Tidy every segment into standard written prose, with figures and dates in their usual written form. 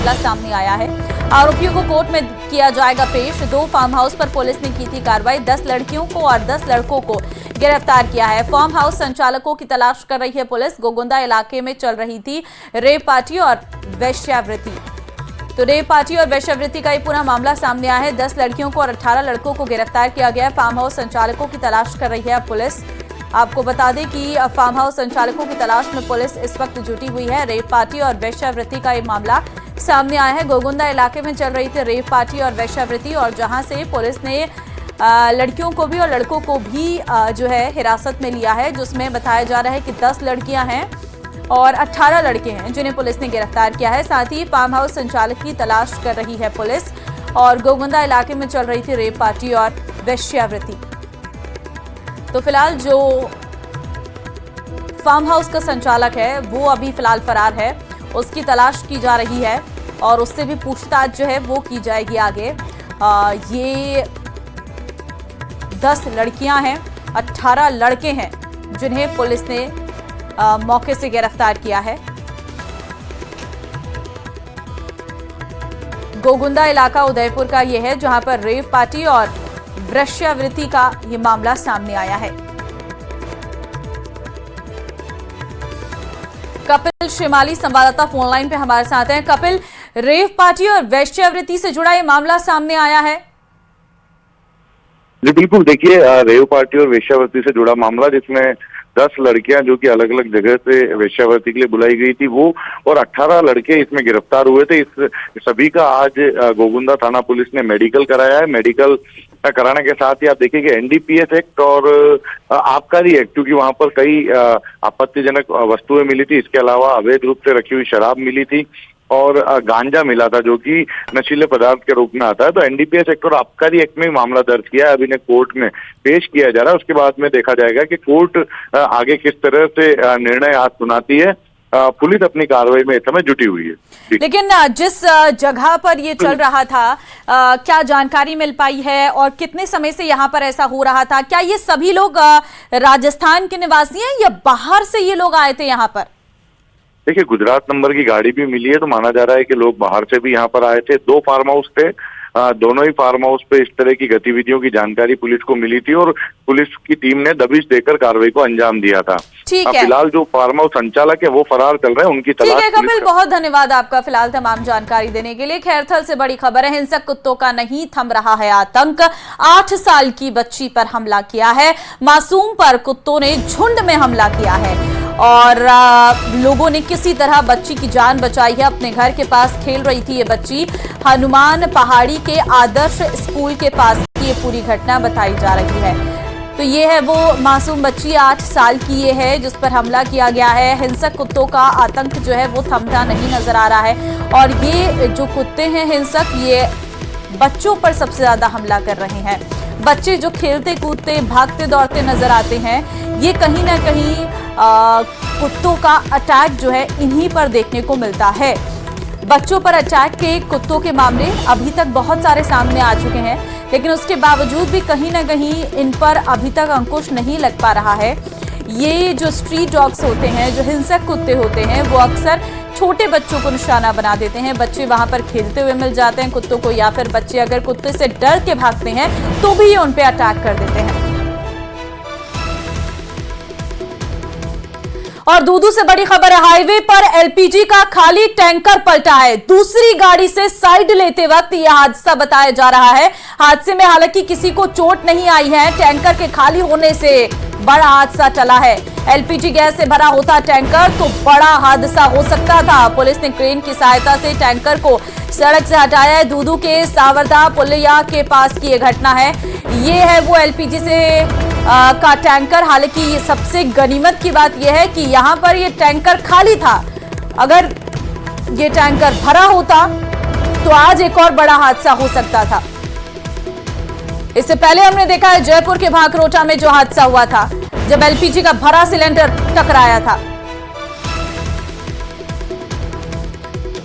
मामला सामने आया है। आरोपियों को कोर्ट में किया जाएगा पेश। 2 फार्म हाउस पर पुलिस ने की थी कार्रवाई। 10 लड़कियों को और 10 लड़कों को गिरफ्तार किया है। फार्म हाउस संचालकों की तलाश कर रही है पुलिस। गोगुंदा इलाके में चल रही थी रेव पार्टी और वेश्यावृत्ति। तो रेव पार्टी और वेश्यावृत्ति का ये पूरा मामला सामने आया है। 10 लड़कियों को और 18 लड़कों को गिरफ्तार किया गया है। फार्म हाउस संचालकों की तलाश कर रही है पुलिस। आपको बता दें कि फार्म हाउस संचालकों की तलाश में पुलिस इस वक्त जुटी हुई है। रेव पार्टी और वेश्यावृत्ति का ये मामला सामने आया है। गोगुंदा इलाके में चल रही थी रेव पार्टी और वेश्यावृत्ति, और जहां से पुलिस ने लड़कियों को भी और लड़कों को भी जो है हिरासत में लिया है, जिसमें बताया जा रहा है कि 10 लड़कियां हैं और 18 लड़के हैं जिन्हें पुलिस ने गिरफ्तार किया है। साथ ही फार्म हाउस संचालक की तलाश कर रही है पुलिस, और गोगुंदा इलाके में चल रही थी रेव पार्टी और वेश्यावृत्ति। तो फिलहाल जो फार्म हाउस का संचालक है वो अभी फिलहाल फरार है, उसकी तलाश की जा रही है और उससे भी पूछताछ जो है वो की जाएगी आगे। ये 10 लड़कियां हैं, 18 लड़के हैं जिन्हें पुलिस ने मौके से गिरफ्तार किया है। गोगुंदा इलाका उदयपुर का ये है जहां पर रेव पार्टी और वेश्यावृत्ति का ये मामला सामने आया है। कपिल शिमाली संवाददाता फोन लाइन पे हमारे साथ हैं। कपिल, रेव पार्टी और वेश्यावृत्ति से जुड़ा ये मामला सामने आया है। जी बिल्कुल, देखिए रेव पार्टी और वेश्यावृत्ति से जुड़ा मामला, जिसमें 10 लड़कियां जो कि अलग अलग जगह से वेश्यावृत्ति के लिए बुलाई गई थी वो, और 18 लड़के इसमें गिरफ्तार हुए थे। इस सभी का आज गोगुंदा थाना पुलिस ने मेडिकल कराया है। मेडिकल कराने के साथ ही आप देखिए कि एनडीपीएस एक्ट और आबकारी एक्ट, क्योंकि वहां पर कई आपत्तिजनक वस्तुएं मिली थी, इसके अलावा अवैध रूप से रखी हुई शराब मिली थी और गांजा मिला था जो कि नशीले पदार्थ के रूप में आता है। तो एनडीपीएस एक्ट और आबकारी एक्ट में मामला दर्ज किया है। अब इन्हें कोर्ट में पेश किया जा रहा है। उसके बाद में देखा जाएगा कि कोर्ट आगे किस तरह से निर्णय आज सुनाती है। पुलिस अपनी कार्रवाई में इस समय जुटी हुई है। लेकिन जिस जगह पर ये चल रहा था, क्या जानकारी मिल पाई है और कितने समय से यहाँ पर ऐसा हो रहा था? क्या ये सभी लोग राजस्थान के निवासी हैं या बाहर से ये लोग आए थे यहाँ पर? देखिए, गुजरात नंबर की गाड़ी भी मिली है, तो माना जा रहा है कि लोग बाहर से भी यहाँ पर आए थे। 2 फार्म हाउस थे, दोनों ही फार्म हाउस पे इस तरह की गतिविधियों की जानकारी पुलिस को मिली थी और पुलिस की टीम ने दबिश देकर कार्रवाई को अंजाम दिया था। ठीक है, फिलहाल जो फार्म हाउस संचालक है वो फरार चल रहे हैं, उनकी तलाश। ठीक है कपिल, बहुत धन्यवाद आपका फिलहाल तमाम जानकारी देने के लिए। खैरथल से बड़ी खबर है, हिंसक कुत्तों का नहीं थम रहा है आतंक। 8 साल की बच्ची पर हमला किया है। मासूम पर कुत्तों ने झुंड में हमला किया है और लोगों ने किसी तरह बच्ची की जान बचाई है। अपने घर के पास खेल रही थी ये बच्ची। हनुमान पहाड़ी के आदर्श स्कूल के पास की ये पूरी घटना बताई जा रही है। तो ये है वो मासूम बच्ची, 8 साल की ये है जिस पर हमला किया गया है। हिंसक कुत्तों का आतंक जो है वो थमता नहीं नजर आ रहा है, और ये जो कुत्ते हैं हिंसक, ये बच्चों पर सबसे ज्यादा हमला कर रहे हैं। बच्चे जो खेलते कूदते भागते दौड़ते नजर आते हैं, ये कहीं ना कहीं कुत्तों का अटैक जो है इन्हीं पर देखने को मिलता है। बच्चों पर अटैक के कुत्तों के मामले अभी तक बहुत सारे सामने आ चुके हैं, लेकिन उसके बावजूद भी कहीं ना कहीं इन पर अभी तक अंकुश नहीं लग पा रहा है। ये जो स्ट्रीट डॉग्स होते हैं, जो हिंसक कुत्ते होते हैं, वो अक्सर छोटे बच्चों को निशाना बना देते हैं। बच्चे वहां पर खेलते हुए मिल जाते हैं कुत्तों को, या फिर बच्चे अगर कुत्ते से डर के भागते हैं तो भी ये उन पे अटैक कर देते हैं। और दूदू से बड़ी खबर है, हाईवे पर एलपीजी का खाली टैंकर पलटा है। दूसरी गाड़ी से साइड लेते वक्त यह हादसा बताया जा रहा है। हादसे में हालांकि किसी को चोट नहीं आई है। टैंकर के खाली होने से बड़ा हादसा टला है। एलपीजी गैस से भरा होता टैंकर तो बड़ा हादसा हो सकता था। पुलिस ने क्रेन की सहायता से टैंकर को सड़क से हटाया है। दूदू के सावरदा पुलिया के पास की यह घटना है। ये है वो एलपीजी से का टैंकर। हालांकि ये सबसे गनीमत की बात यह है कि यहाँ पर ये टैंकर खाली था। अगर ये टैंकर भरा होता तो आज एक और बड़ा हादसा हो सकता था। इससे पहले हमने देखा है जयपुर के भांकरोटा में जो हादसा हुआ था, जब एलपीजी का भरा सिलेंडर टकराया था।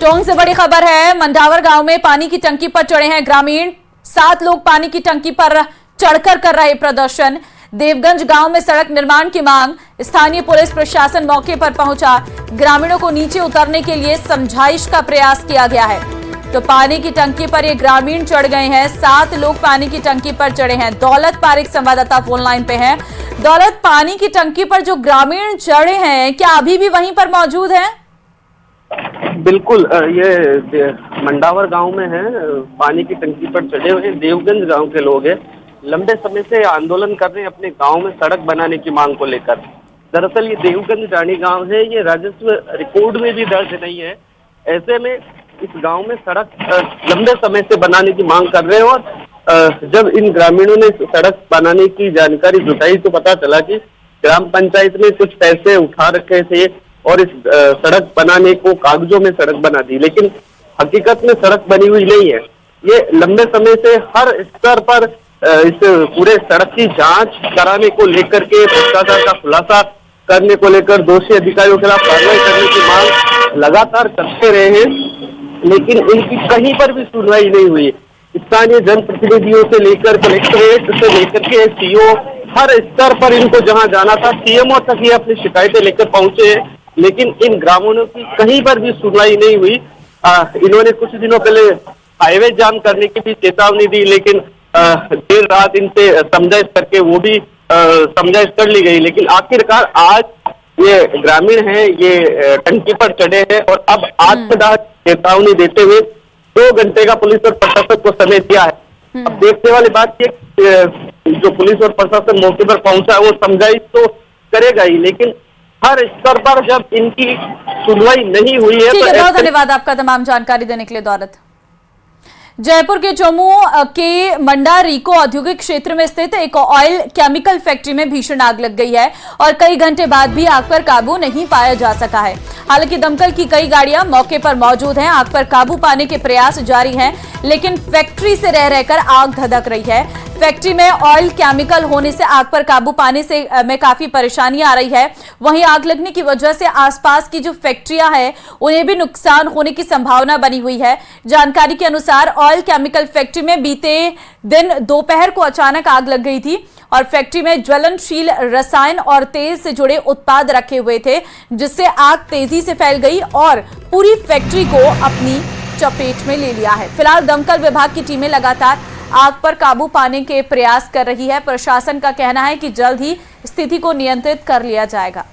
टोंक से बड़ी खबर है, मंडावर गांव में पानी की टंकी पर चढ़े हैं ग्रामीण। 7 लोग पानी की टंकी पर चढ़कर कर रहे प्रदर्शन। देवगंज गांव में सड़क निर्माण की मांग। स्थानीय पुलिस प्रशासन मौके पर पहुंचा। ग्रामीणों को नीचे उतरने के लिए समझाइश का प्रयास किया गया है। तो पानी की टंकी पर ये ग्रामीण चढ़ गए हैं। 7 लोग पानी की टंकी पर चढ़े हैं। दौलत पारिक संवाददाता फोन लाइन पे हैं। दौलत, पानी की टंकी पर जो ग्रामीण चढ़े हैं, क्या अभी भी वहीं पर मौजूद हैं? बिल्कुल, ये मंडावर गांव में है। पानी की टंकी पर चढ़े हुए देवगंज गांव के लोग हैं। लंबे समय से आंदोलन कर रहे हैं अपने गांव में सड़क बनाने की मांग को लेकर। दरअसल ये देवगंज रानी गांव है, ये राजस्व रिकॉर्ड में भी दर्ज नहीं है। ऐसे में इस गांव में सड़क लंबे समय से बनाने की मांग कर रहे हैं और जब इन ग्रामीणों ने सड़क बनाने की जानकारी जुटाई तो पता चला कि ग्राम पंचायत ने कुछ पैसे उठा रखे थे और इस सड़क बनाने को कागजों में सड़क बना दी, लेकिन हकीकत में सड़क बनी हुई नहीं है। ये लंबे समय से हर स्तर पर इस पूरे सड़क की जांच कराने को लेकर के भ्रष्टाचार का खुलासा करने को लेकर दोषी अधिकारियों के खिलाफ कार्रवाई करने की मांग लगातार करते रहे हैं, लेकिन इनकी कहीं पर भी सुनवाई नहीं हुई। स्थानीय जनप्रतिनिधियों से लेकर कलेक्ट्रेट से लेकर के सीओ, हर स्तर पर इनको जहां जाना था सीएमओ तक ये अपनी शिकायतें लेकर पहुंचे हैं, लेकिन इन ग्रामीणों की कहीं पर भी सुनवाई नहीं हुई। इन्होंने कुछ दिनों पहले हाईवे जाम करने की भी चेतावनी दी, लेकिन देर रात इनसे समझाइश करके वो भी समझाइश कर ली गई, लेकिन आखिरकार आज ये ग्रामीण हैं, ये टंकी पर चढ़े हैं और अब आज के चेतावनी देते हुए 2 घंटे का पुलिस और प्रशासन को समय दिया है। अब देखने वाली बात ये जो पुलिस और प्रशासन मौके पर पहुंचा है वो समझाइश तो करेगा ही, लेकिन हर स्तर पर जब इनकी सुनवाई नहीं हुई है। ठीक है, बहुत धन्यवाद आपका तमाम जानकारी देने के लिए दौलत। जयपुर के चोमू के मंडा रिको औद्योगिक क्षेत्र में स्थित एक ऑयल केमिकल फैक्ट्री में भीषण आग लग गई है और कई घंटे बाद भी आग पर काबू नहीं पाया जा सका है। हालांकि दमकल की कई गाड़ियां मौके पर मौजूद हैं। आग पर काबू पाने के प्रयास जारी हैं, लेकिन फैक्ट्री से रह रहकर आग धधक रही है। फैक्ट्री में ऑयल केमिकल होने से आग पर काबू पाने में काफी परेशानी आ रही है। वहीं आग लगने की वजह से आसपास की जो फैक्ट्रियां हैं उन्हें भी नुकसान होने की संभावना बनी हुई है। जानकारी के अनुसार ऑयल केमिकल फैक्ट्री में बीते दिन दोपहर को अचानक आग लग गई थी और फैक्ट्री में ज्वलनशील रसायन और तेल से जुड़े उत्पाद रखे हुए थे, जिससे आग तेजी से फैल गई और पूरी फैक्ट्री को अपनी चपेट में ले लिया है। फिलहाल दमकल विभाग की टीमें लगातार आग पर काबू पाने के प्रयास कर रही है। प्रशासन का कहना है कि जल्द ही स्थिति को नियंत्रित कर लिया जाएगा।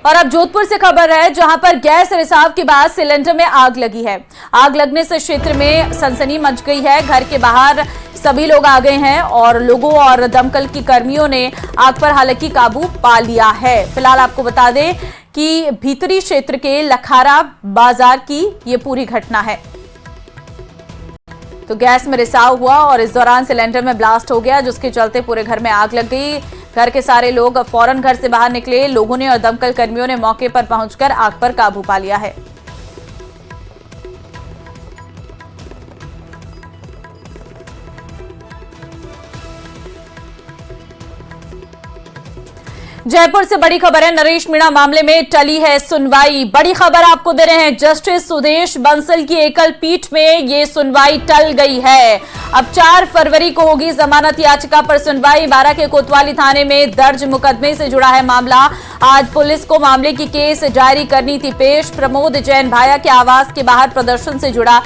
और अब जोधपुर से खबर है, जहां पर गैस रिसाव के बाद सिलेंडर में आग लगी है। आग लगने से क्षेत्र में सनसनी मच गई है। घर के बाहर सभी लोग आ गए हैं और लोगों और दमकल की कर्मियों ने आग पर हालांकि काबू पा लिया है। फिलहाल आपको बता दें कि भीतरी क्षेत्र के लखारा बाजार की ये पूरी घटना है। तो गैस में रिसाव हुआ और इस दौरान सिलेंडर में ब्लास्ट हो गया, जिसके चलते पूरे घर में आग लग गई। घर के सारे लोग फौरन घर से बाहर निकले। लोगों ने और दमकल कर्मियों ने मौके पर पहुंचकर आग पर काबू पा लिया है। जयपुर से बड़ी खबर है, नरेश मीणा मामले में टली है सुनवाई। बड़ी खबर आपको दे रहे हैं, जस्टिस सुदेश बंसल की एकल पीठ में ये सुनवाई टल गई है। अब 4 फरवरी को होगी जमानत याचिका पर सुनवाई। 12 के कोतवाली थाने में दर्ज मुकदमे से जुड़ा है मामला। आज पुलिस को मामले की केस डायरी करनी थी पेश। प्रमोद जैन भाया के आवास के बाहर प्रदर्शन से जुड़ा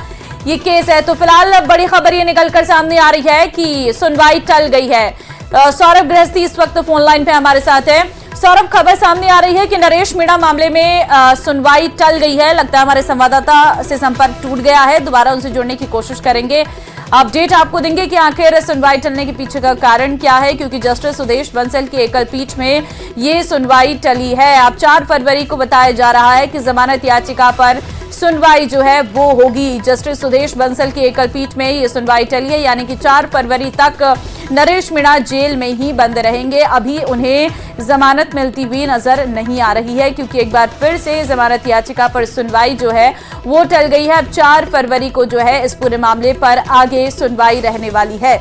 ये केस है। तो फिलहाल बड़ी खबर ये निकलकर सामने आ रही है कि सुनवाई टल गई है। सौरभ गृहस्थी इस वक्त फोन लाइन पे हमारे साथ है। सौरभ, खबर सामने आ रही है कि नरेश मीणा मामले में सुनवाई टल गई है। लगता है हमारे संवाददाता से संपर्क टूट गया है, दोबारा उनसे जुड़ने की कोशिश करेंगे। अपडेट आपको देंगे कि आखिर सुनवाई टलने के पीछे का कारण क्या है, क्योंकि जस्टिस सुदेश बंसल की एकल पीठ में ये सुनवाई टली है। अब 4 फरवरी को बताया जा रहा है कि जमानत याचिका पर सुनवाई जो है वो होगी। जस्टिस सुदेश बंसल की एकल पीठ में ये सुनवाई टली है, यानी कि 4 फरवरी तक नरेश मीणा जेल में ही बंद रहेंगे। अभी उन्हें जमानत मिलती हुई नजर नहीं आ रही है, क्योंकि एक बार फिर से जमानत याचिका पर सुनवाई जो है वो टल गई है। अब 4 फरवरी को जो है इस पूरे मामले पर आगे सुनवाई रहने वाली है।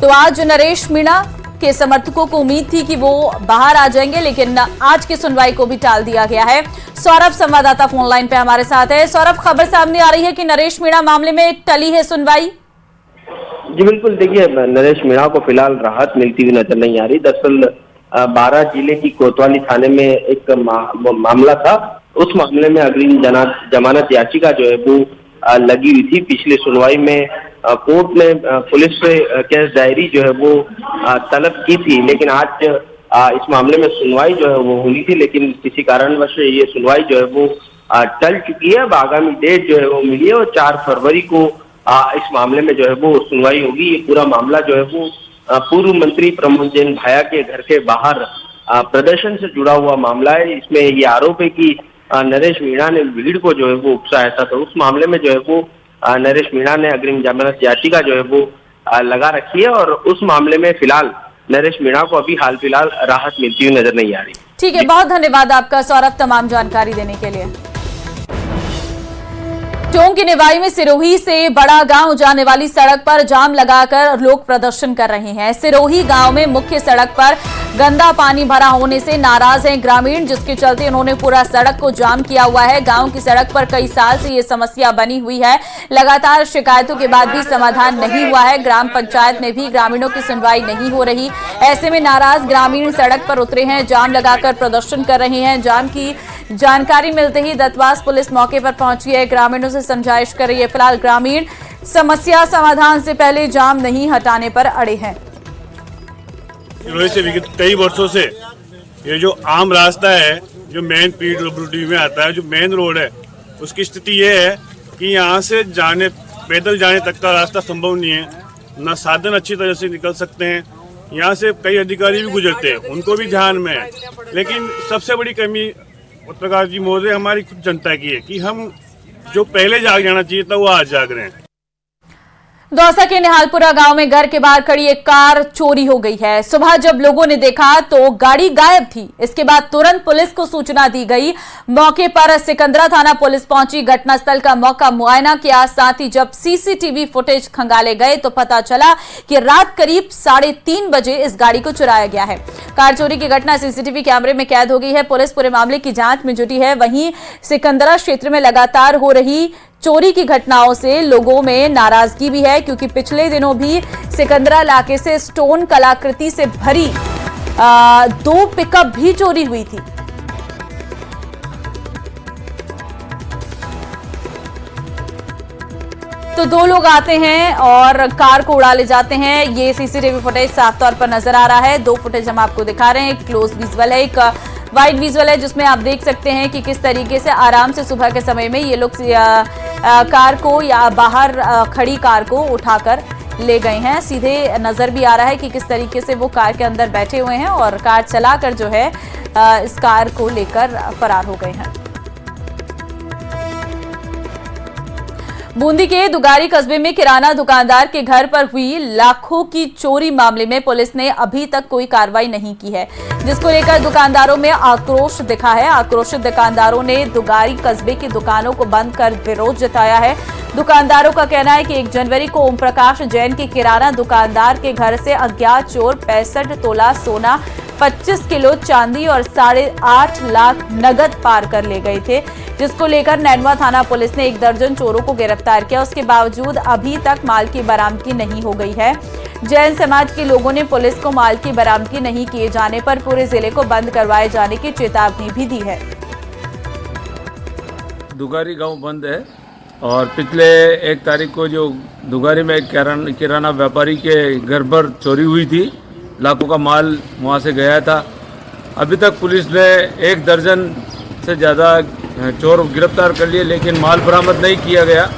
तो आज नरेश मीणा के समर्थकों को उम्मीद थी कि वो बाहर आ जाएंगे, लेकिन आज की सुनवाई को भी टाल दिया गया है। सौरभ संवाददाता फोन लाइन पे हमारे साथ है। सौरभ, खबर सामने आ रही है कि नरेश मीणा मामले में टली है सुनवाई। जी बिल्कुल, देखिए नरेश मीणा को फिलहाल राहत मिलती हुई नजर नहीं आ रही। दरअसल 12 जिले की कोतवाली थाने में एक मामला था। उस मामले में अग्रिम जमानत याचिका जो है वो लगी हुई थी। पिछली सुनवाई में कोर्ट ने पुलिस से केस डायरी जो है वो तलब की थी, लेकिन आज इस मामले में सुनवाई जो है वो हुई थी, लेकिन किसी कारणवश ये सुनवाई जो है वो टल चुकी है। अब आगामी डेट जो है वो मिली है और 4 फरवरी को इस मामले में जो है वो सुनवाई होगी। ये पूरा मामला जो है वो पूर्व मंत्री प्रमोद जैन भाया के घर के बाहर प्रदर्शन से जुड़ा हुआ मामला है। इसमें ये आरोप है कि नरेश मीणा ने भीड़ को जो है वो उकसाया था। तो उस मामले में जो है वो नरेश मीणा ने अग्रिम जमानत याचिका जो है वो लगा रखी है और उस मामले में फिलहाल नरेश मीणा को अभी हाल फिलहाल राहत मिलती हुई नजर नहीं आ रही। ठीक है, बहुत धन्यवाद आपका सौरभ तमाम जानकारी देने के लिए। टोंक की निवाई में सिरोही से बड़ा गांव जाने वाली सड़क पर जाम लगाकर लोग प्रदर्शन कर रहे हैं। सिरोही गांव में मुख्य सड़क पर गंदा पानी भरा होने से नाराज हैं ग्रामीण, जिसके चलते उन्होंने पूरा सड़क को जाम किया हुआ है। गांव की सड़क पर कई साल से ये समस्या बनी हुई है। लगातार शिकायतों के बाद भी समाधान नहीं हुआ है। ग्राम पंचायत में भी ग्रामीणों की सुनवाई नहीं हो रही। ऐसे में नाराज ग्रामीण सड़क पर उतरे हैं, जाम लगाकर प्रदर्शन कर रहे हैं। जाम की जानकारी मिलते ही दत्तवास पुलिस मौके पर पहुंची है, ग्रामीणों से समझाइश कर रही है। फिलहाल ग्रामीण समस्या समाधान से पहले जाम नहीं हटाने पर अड़े हैं। से विगत कई वर्षों से ये जो आम रास्ता है, जो मेन पीडब्ल्यूडी में आता है, जो मेन रोड है, उसकी स्थिति ये है कि यहाँ से पैदल जाने तक का रास्ता संभव नहीं है। न साधन अच्छी तरह से निकल सकते हैं। यहाँ से कई अधिकारी भी गुजरते हैं, उनको भी ध्यान में है। लेकिन सबसे बड़ी कमी पत्रकार जी महोदय हमारी खुद जनता की है कि हम जो पहले जाग जाना चाहिए था वो आज जाग रहे हैं। दौसा के निहालपुरा गांव में घर के बाहर खड़ी एक कार चोरी हो गई है। सुबह जब लोगों ने देखा तो गाड़ी गायब थी। इसके बाद तुरंत पुलिस को सूचना दी गई। मौके पर सिकंदरा थाना पुलिस पहुंची, घटनास्थल का मौका मुआयना किया। साथ ही जब सीसीटीवी फुटेज खंगाले गए तो पता चला कि रात करीब 3:30 बजे इस गाड़ी को चुराया गया है। कार चोरी की घटना सीसीटीवी कैमरे में कैद हो गई है। पुलिस पूरे मामले की जांच में जुटी है। वहीं सिकंदरा क्षेत्र में लगातार हो रही चोरी की घटनाओं से लोगों में नाराजगी भी है, क्योंकि पिछले दिनों भी सिकंदरा इलाके से स्टोन कलाकृति से भरी 2 पिकअप भी चोरी हुई थी। तो 2 लोग आते हैं और कार को उड़ा ले जाते हैं। ये सीसीटीवी फुटेज साफ तौर पर नजर आ रहा है। 2 फुटेज हम आपको दिखा रहे हैं। क्लोज विजुअल है, एक वाइड विजुअल है, जिसमें आप देख सकते हैं कि किस तरीके से आराम से सुबह के समय में ये लोग कार को या बाहर खड़ी कार को उठाकर ले गए हैं। सीधे नजर भी आ रहा है कि किस तरीके से वो कार के अंदर बैठे हुए हैं और कार चलाकर जो है इस कार को लेकर फरार हो गए हैं। बूंदी के दुगारी कस्बे में किराना दुकानदार के घर पर हुई लाखों की चोरी मामले में पुलिस ने अभी तक कोई कार्रवाई नहीं की है, जिसको लेकर दुकानदारों में आक्रोश दिखा है। आक्रोशित दुकानदारों ने दुगारी कस्बे की दुकानों को बंद कर विरोध जताया है। दुकानदारों का कहना है कि 1 जनवरी को ओम प्रकाश जैन के किराना दुकानदार के घर से अज्ञात चोर 65 तोला सोना, 25 किलो चांदी और 8.5 लाख नगद पार कर ले गए थे, जिसको लेकर नैनवा थाना पुलिस ने 1 दर्जन चोरों को गिरफ्तार किया। उसके बावजूद अभी तक माल की बरामदगी नहीं हो गई है। जैन समाज के लोगों ने पुलिस को माल की बरामदगी नहीं किए जाने पर पूरे जिले को बंद करवाए जाने की चेतावनी भी दी है। दुगारी गांव बंद है और पिछले 1 तारीख को जो दुगारी में एक किराना व्यापारी के घर पर चोरी हुई थी, लाखों का माल वहां से गया था। अभी तक पुलिस ने 1 दर्जन से ज़्यादा चोर गिरफ्तार कर लिए, लेकिन माल बरामद नहीं किया गया।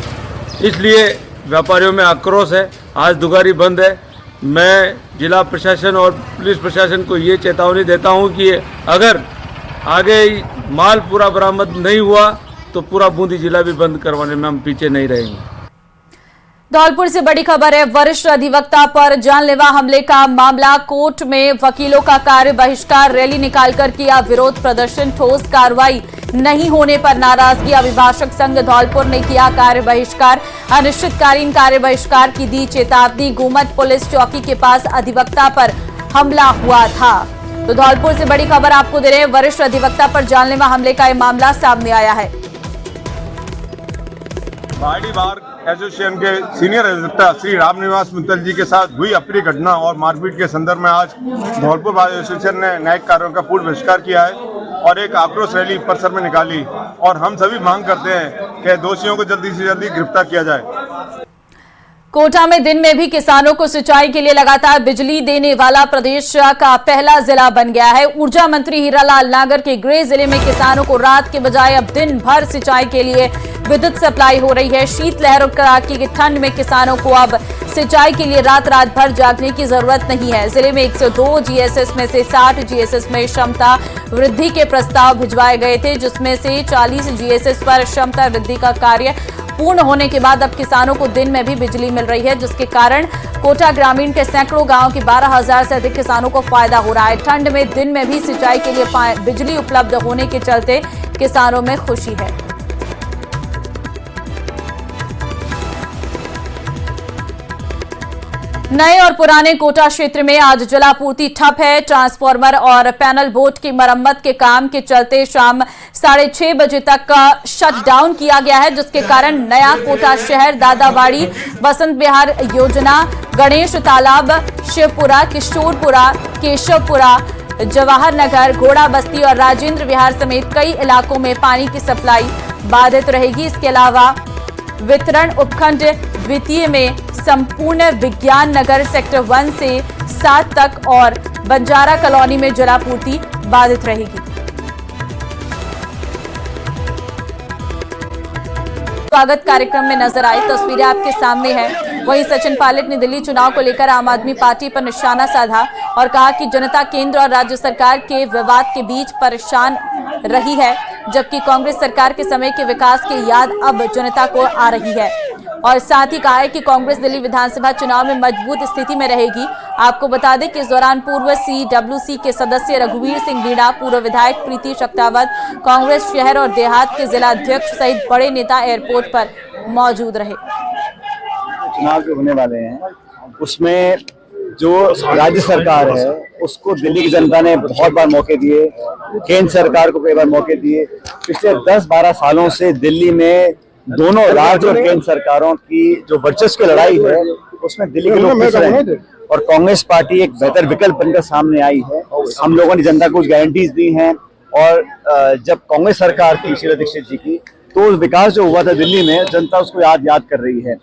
इसलिए व्यापारियों में आक्रोश है। आज दुगारी बंद है। मैं जिला प्रशासन और पुलिस प्रशासन को ये चेतावनी देता हूं कि अगर आगे माल पूरा बरामद नहीं हुआ तो पूरा बूंदी जिला भी बंद करवाने में हम पीछे नहीं रहेंगे। धौलपुर से बड़ी खबर है। वरिष्ठ अधिवक्ता पर जानलेवा हमले का मामला कोर्ट में। वकीलों का कार्य बहिष्कार, रैली निकालकर किया विरोध प्रदर्शन। ठोस कार्रवाई नहीं होने पर नाराजगी। अभिभाषक संघ धौलपुर ने किया कार्य बहिष्कार। अनिश्चितकालीन कार्य बहिष्कार की दी चेतावनी। गुमत पुलिस चौकी के पास अधिवक्ता पर हमला हुआ था। तो धौलपुर से बड़ी खबर आपको दे रहे हैं। वरिष्ठ अधिवक्ता पर जानलेवा हमले का यह मामला सामने आया है। एसोसिएशन के सीनियर अधिवक्ता श्री रामनिवास मित्तल जी के साथ हुई अप्रिय घटना और मारपीट के संदर्भ में आज धौलपुर बार एसोसिएशन ने न्यायिक कार्यों का पूर्ण बहिष्कार किया है और एक आक्रोश रैली परिसर में निकाली और हम सभी मांग करते हैं कि दोषियों को जल्दी से जल्दी गिरफ्तार किया जाए। कोटा में दिन में भी किसानों को सिंचाई के लिए लगातार बिजली देने वाला प्रदेश का पहला जिला बन गया है। ऊर्जा मंत्री हीरालाल नागर के गृह जिले में किसानों को रात के बजाय अब दिन भर सिंचाई के लिए विद्युत सप्लाई हो रही है। शीतलहर और कड़ाके की ठंड में किसानों को अब सिंचाई के लिए रात रात भर जागने की जरूरत नहीं है। जिले में 102 जीएसएस में से 60 जीएसएस में क्षमता वृद्धि के प्रस्ताव भिजवाए गए थे, जिसमें से 40 जीएसएस पर क्षमता वृद्धि का कार्य पूर्ण होने के बाद अब किसानों को दिन में भी बिजली मिल रही है, जिसके कारण कोटा ग्रामीण के सैकड़ों गांव के 12,000 से अधिक किसानों को फायदा हो रहा है। ठंड में दिन में भी सिंचाई के लिए बिजली उपलब्ध होने के चलते किसानों में खुशी है। नए और पुराने कोटा क्षेत्र में आज जलापूर्ति ठप है। ट्रांसफार्मर और पैनल बोर्ड की मरम्मत के काम के चलते शाम 6:30 बजे तक शटडाउन किया गया है, जिसके कारण नया कोटा शहर, दादाबाड़ी, बसंत विहार योजना, गणेश तालाब, शिवपुरा, किशोरपुरा, केशवपुरा, जवाहर नगर, घोड़ा बस्ती और राजेंद्र विहार समेत कई इलाकों में पानी की सप्लाई बाधित रहेगी। इसके अलावा वितरण उपखंड द्वितीय में संपूर्ण विज्ञान नगर सेक्टर 1 से 7 तक और बंजारा कॉलोनी में जलापूर्ति बाधित रहेगी। स्वागत कार्यक्रम में नजर आई तस्वीरें आपके सामने हैं। वहीं सचिन पायलट ने दिल्ली चुनाव को लेकर आम आदमी पार्टी पर निशाना साधा और कहा कि जनता केंद्र और राज्य सरकार के विवाद के बीच परेशान रही है, जबकि कांग्रेस सरकार के समय के विकास की याद अब जनता को आ रही है। और साथ ही कहा है कि कांग्रेस दिल्ली विधानसभा चुनाव में मजबूत स्थिति में रहेगी। आपको बता दें कि इस दौरान पूर्व CWC के सदस्य रघुवीर सिंह मीणा, पूर्व विधायक प्रीति शक्तावत, कांग्रेस शहर और देहात के जिला अध्यक्ष सहित बड़े नेता एयरपोर्ट पर मौजूद रहे। चुनाव जो होने वाले हैं उसमें जो राज्य सरकार है उसको दिल्ली की जनता ने बहुत बार मौके दिए, केंद्र सरकार को कई बार मौके दिए। पिछले 10-12 सालों से दिल्ली में दोनों राज्य और केंद्र सरकारों की जो वर्चस्व की लड़ाई है उसमें दिल्ली के लोग पिस रहे हैं और कांग्रेस पार्टी एक बेहतर विकल्प बनकर सामने आई है। हम लोगों ने जनता को कुछ गारंटीज दी हैं और जब कांग्रेस सरकार थी शीला दीक्षित जी की, तो विकास जो हुआ था दिल्ली में जनता उसको याद कर रही है।